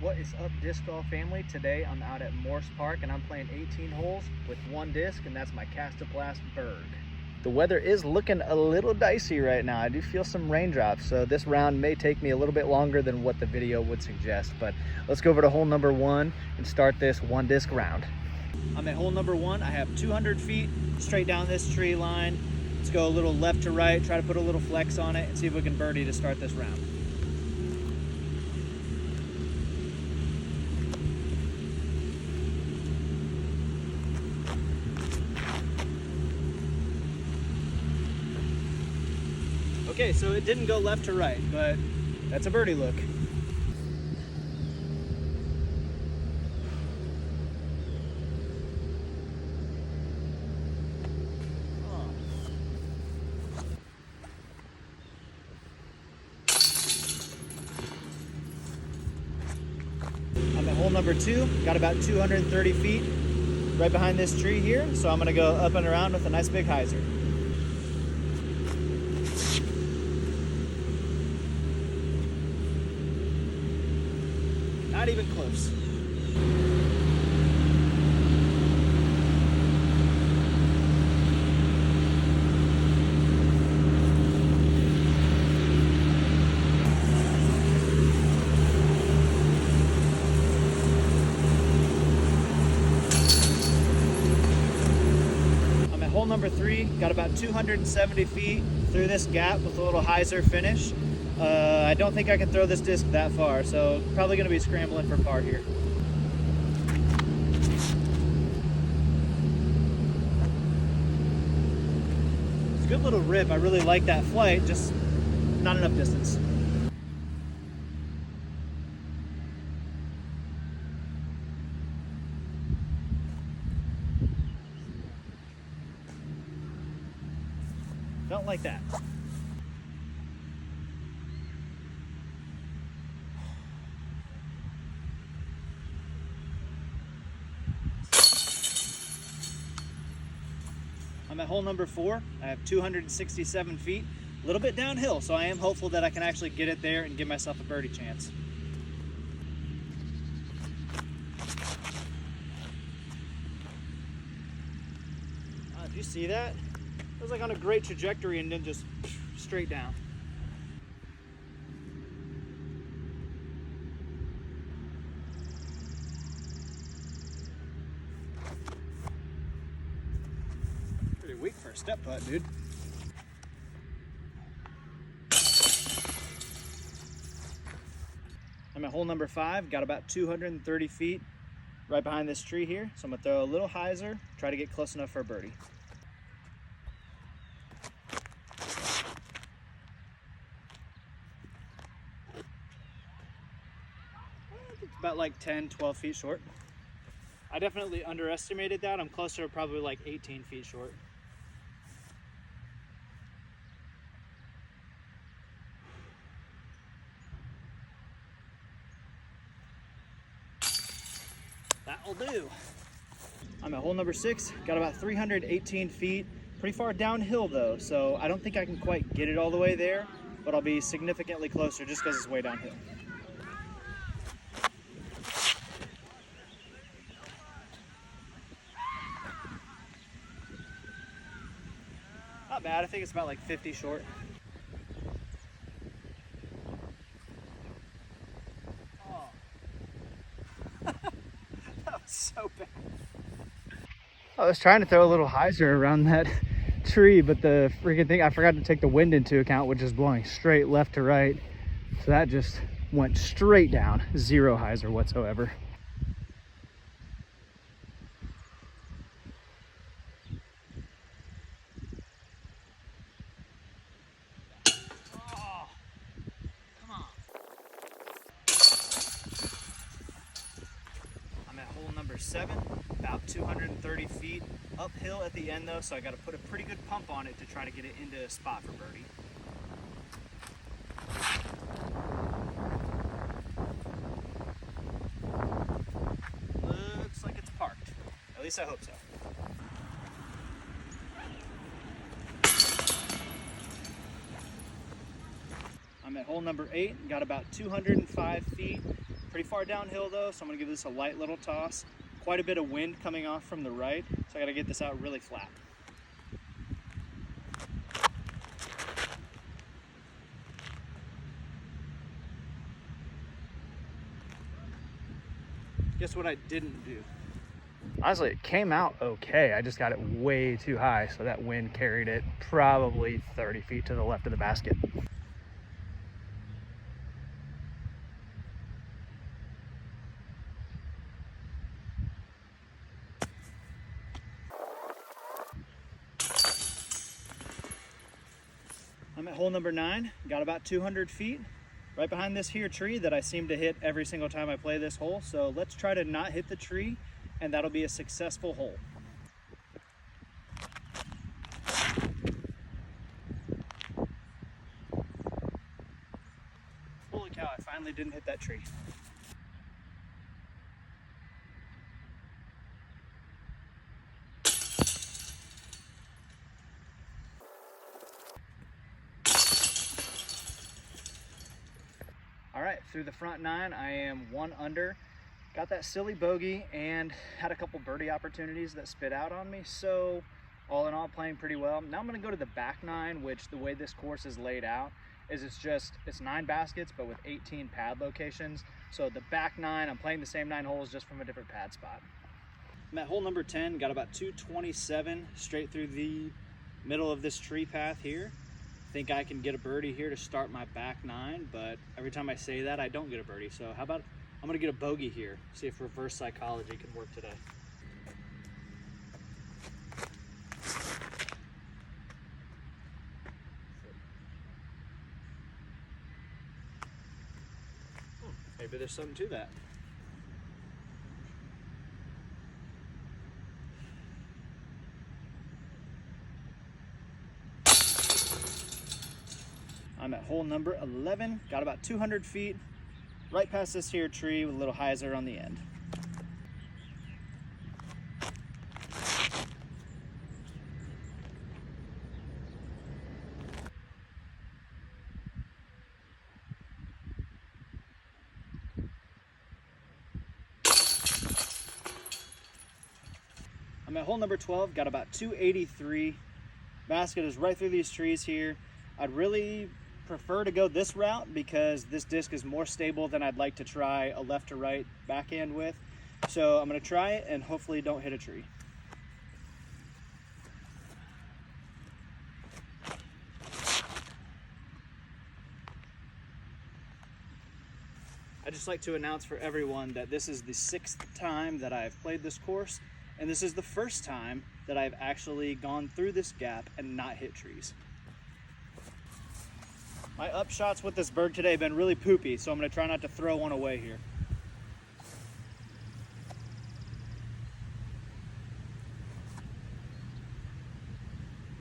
What is up, disc golf family? Today I'm out at Morse Park and I'm playing 18 holes with one disc, and that's my Kastaplast Berg. The weather is looking a little dicey right now. I do feel some raindrops, so this round may take me a little bit longer than what the video would suggest, but let's go over to hole number one and start this one disc round. I'm at hole number one. I have 200 feet straight down this tree line. Let's go a little left to right, try to put a little flex on it and see if we can birdie to start this round. Okay, so it didn't go left to right, but that's a birdie look. I'm at hole number two, got about 230 feet right behind this tree here, so I'm gonna go up and around with a nice big hyzer. Not even close. I'm at hole number three, got about 270 feet through this gap with a little hyzer finish. I don't think I can throw this disc that far, so probably going to be scrambling for par here. It's a good little rip. I really like that flight, just not enough distance. Don't like that. I'm at hole number four. I have 267 feet, a little bit downhill, so I am hopeful that I can actually get it there and give myself a birdie chance. Did you see that? It was like on a great trajectory and then just straight down. Weak for a step putt, dude. I'm at hole number five, got about 230 feet right behind this tree here. So I'm gonna throw a little hyzer, try to get close enough for a birdie. It's about like 10, 12 feet short. I definitely underestimated that. I'm closer to probably like 18 feet short. That'll do. I'm at hole number six, got about 318 feet, pretty far downhill though, so I don't think I can quite get it all the way there, but I'll be significantly closer just because it's way downhill. Not bad, I think it's about like 50 short. So bad. I was trying to throw a little hyzer around that tree, but the freaking thing, I forgot to take the wind into account, which is blowing straight left to right. So that just went straight down, zero hyzer whatsoever. Oh, come on. I'm at hole number seven, about 230 feet uphill at the end though, so I got to put a pretty good pump on it to try to get it into a spot for birdie. Looks like it's parked. At least I hope so. I'm at hole number 8, got about 205 feet Pretty far downhill though, so I'm gonna give this a light little toss. Quite a bit of wind coming off from the right, so I gotta get this out really flat. Guess what I didn't do? Honestly, it came out okay. I just got it way too high, so that wind carried it probably 30 feet to the left of the basket. I'm at hole number 9, got about 200 feet. Right behind this here tree that I seem to hit every single time I play this hole. So let's try to not hit the tree, and that'll be a successful hole. Holy cow, I finally didn't hit that tree. All right, through the front 9, I am 1 under. Got that silly bogey and had a couple birdie opportunities that spit out on me. So all in all, playing pretty well. Now I'm gonna go to the back 9, which the way this course is laid out is it's 9 baskets, but with 18 pad locations. So the back 9, I'm playing the same 9 holes just from a different pad spot. I'm at hole number 10, got about 227 straight through the middle of this tree path here. Think I can get a birdie here to start my back 9, but every time I say that, I don't get a birdie. So how about I'm gonna get a bogey here, see if reverse psychology can work today. Maybe there's something to that. I'm at hole number 11, got about 200 feet, right past this here tree with a little hyzer on the end. I'm at hole number 12, got about 283. Basket is right through these trees here. I'd really prefer to go this route because this disc is more stable than I'd like to try a left to right backhand with. So I'm gonna try it and hopefully don't hit a tree. I'd just like to announce for everyone that this is the 6th time that I've played this course, and this is the first time that I've actually gone through this gap and not hit trees. My upshots with this bird today have been really poopy, so I'm gonna try not to throw one away here.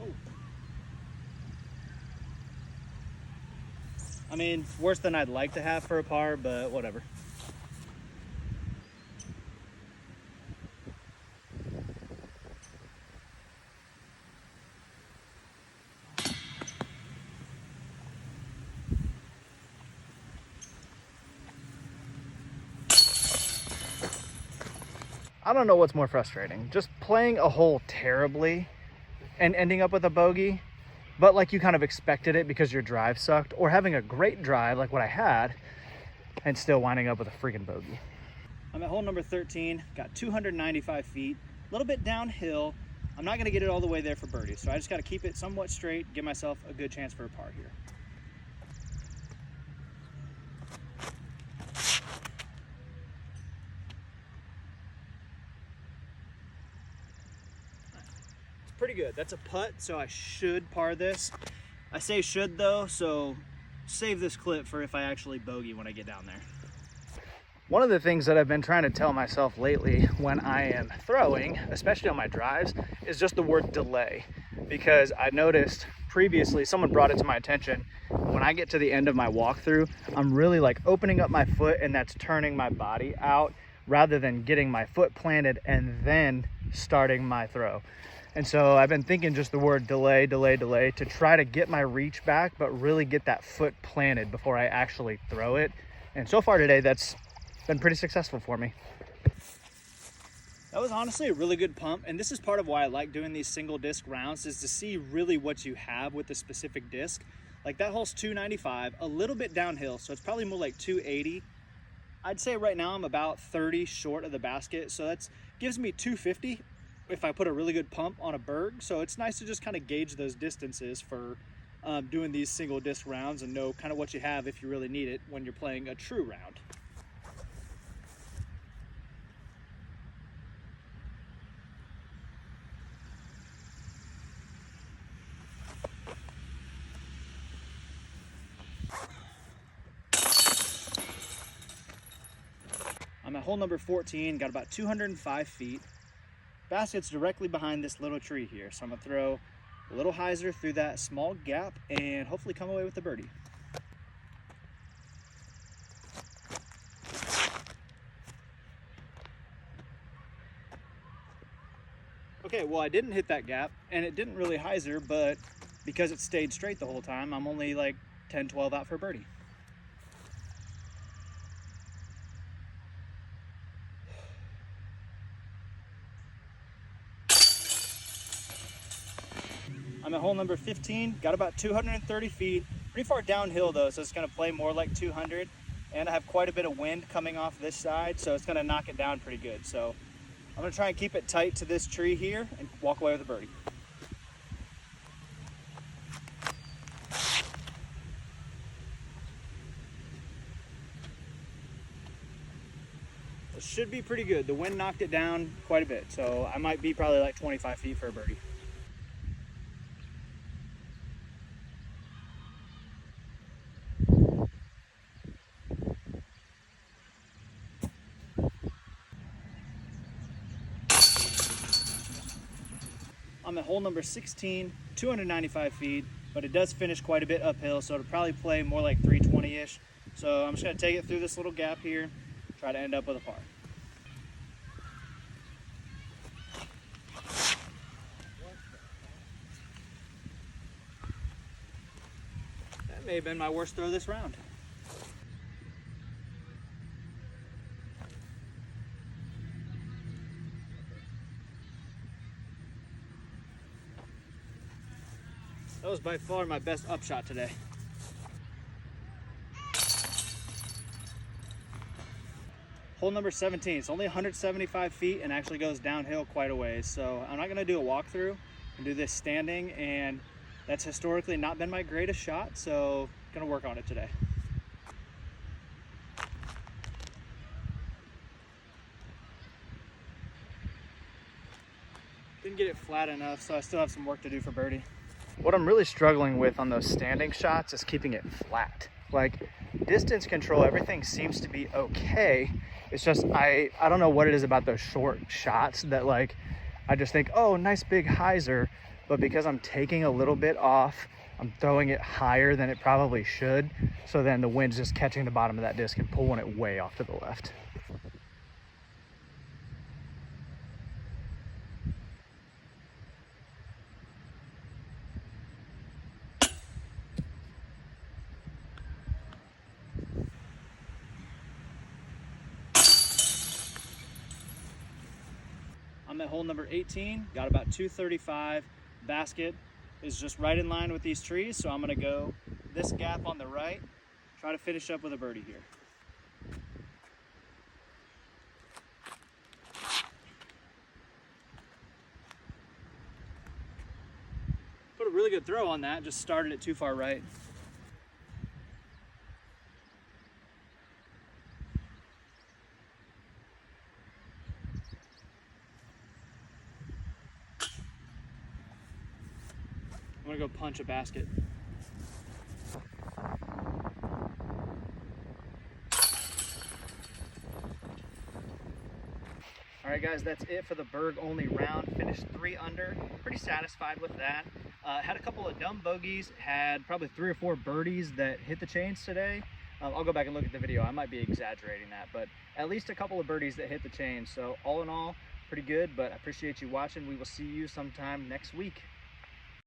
Oh. I mean, worse than I'd like to have for a par, but whatever. I don't know what's more frustrating, just playing a hole terribly and ending up with a bogey, but like you kind of expected it because your drive sucked, or having a great drive like what I had and still winding up with a freaking bogey. I'm at hole number 13, got 295 feet, a little bit downhill. I'm not gonna get it all the way there for birdie, so I just gotta keep it somewhat straight, give myself a good chance for a par here. Pretty good. That's a putt, so I should par this. I say should though, so save this clip for if I actually bogey when I get down there. One of the things that I've been trying to tell myself lately when I am throwing, especially on my drives, is just the word delay. Because I noticed previously, someone brought it to my attention, when I get to the end of my walkthrough, I'm really like opening up my foot and that's turning my body out rather than getting my foot planted and then starting my throw. And so I've been thinking just the word delay, delay, delay to try to get my reach back, but really get that foot planted before I actually throw it. And so far today, that's been pretty successful for me. That was honestly a really good pump, and this is part of why I like doing these single disc rounds, is to see really what you have with the specific disc. Like that hole's 295, a little bit downhill, so it's probably more like 280. I'd say right now I'm about 30 short of the basket, so that gives me 250 if I put a really good pump on a Berg. So it's nice to just kind of gauge those distances for doing these single disc rounds and know kind of what you have if you really need it when you're playing a true round. I'm at hole number 14, got about 205 feet. Basket's directly behind this little tree here, so I'm gonna throw a little hyzer through that small gap and hopefully come away with the birdie. Okay, well I didn't hit that gap and it didn't really hyzer, but because it stayed straight the whole time, I'm only like 10, 12 out for birdie. I'm at hole number 15, got about 230 feet, pretty far downhill though, so it's gonna play more like 200, and I have quite a bit of wind coming off this side, so it's gonna knock it down pretty good. So I'm gonna try and keep it tight to this tree here and walk away with a birdie. It should be pretty good. The wind knocked it down quite a bit, so I might be probably like 25 feet for a birdie. I'm at hole number 16, 295 feet, but it does finish quite a bit uphill, so it'll probably play more like 320-ish. So I'm just gonna take it through this little gap here, try to end up with a par. That may have been my worst throw this round. That was by far my best upshot today. Hole number 17, it's only 175 feet and actually goes downhill quite a ways. So I'm not gonna do a walkthrough and do this standing, and that's historically not been my greatest shot, so gonna work on it today. Didn't get it flat enough, so I still have some work to do for birdie. What I'm really struggling with on those standing shots is keeping it flat. Like distance control, everything seems to be okay. It's just, I don't know what it is about those short shots that like, I just think, oh, nice big hyzer. But because I'm taking a little bit off, I'm throwing it higher than it probably should. So then the wind's just catching the bottom of that disc and pulling it way off to the left. I'm at hole number 18, got about 235. Basket is just right in line with these trees, so I'm gonna go this gap on the right, try to finish up with a birdie here. Put a really good throw on that, just started it too far right. I'm gonna go punch a basket. All right, guys, that's it for the Berg only round. Finished 3 under, pretty satisfied with that. Had a couple of dumb bogeys, had probably 3 or 4 birdies that hit the chains today. I'll go back and look at the video. I might be exaggerating that, but at least a couple of birdies that hit the chains. So all in all, pretty good, but I appreciate you watching. We will see you sometime next week.